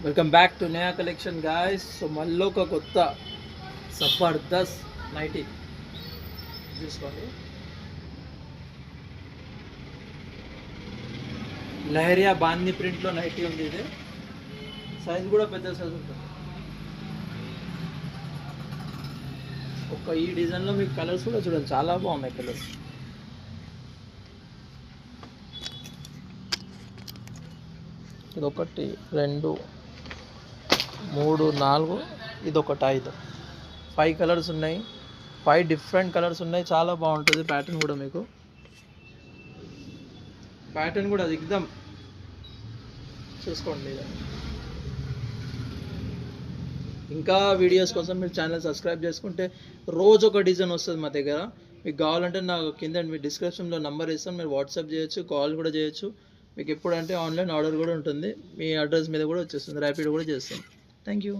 Welcome back to నయా collection guys. So మళ్ళీ ఒక కొత్త జబర్దస్త్ నైటీ చూసుకోండి. లహరియా బాందీ ప్రింట్లో నైటీ ఉంది. ఇది సైజ్ కూడా పెద్ద సైజ్ ఉంటుంది. ఈ డిజైన్లో మీకు కలర్స్ కూడా చూడండి, చాలా బాగున్నాయి కలర్స్. ఇది 1 2 3 4, ఇదొకటి 5, 5 కలర్స్ ఉన్నాయి. 5 డిఫరెంట్ కలర్స్ ఉన్నాయి. చాలా బాగుంటుంది ప్యాటర్న్ కూడా. మీకు ప్యాటర్న్ కూడా అది ఎక్దమ్ చూసుకోండి. ఇంకా వీడియోస్ కోసం మీరు ఛానల్ సబ్స్క్రైబ్ చేసుకుంటే రోజు ఒక డిజైన్ వస్తుంది మా దగ్గర. మీకు కావాలంటే నాకు కింద మీ డిస్క్రిప్షన్లో నెంబర్ ఇస్తాను, మీరు వాట్సాప్ చేయొచ్చు, కాల్ కూడా చేయొచ్చు. మీకు ఎప్పుడంటే ఆన్లైన్ ఆర్డర్ కూడా ఉంటుంది. మీ అడ్రస్ మీద కూడా వచ్చేస్తుంది, ర్యాపిడ్ కూడా చేస్తాం. Thank you.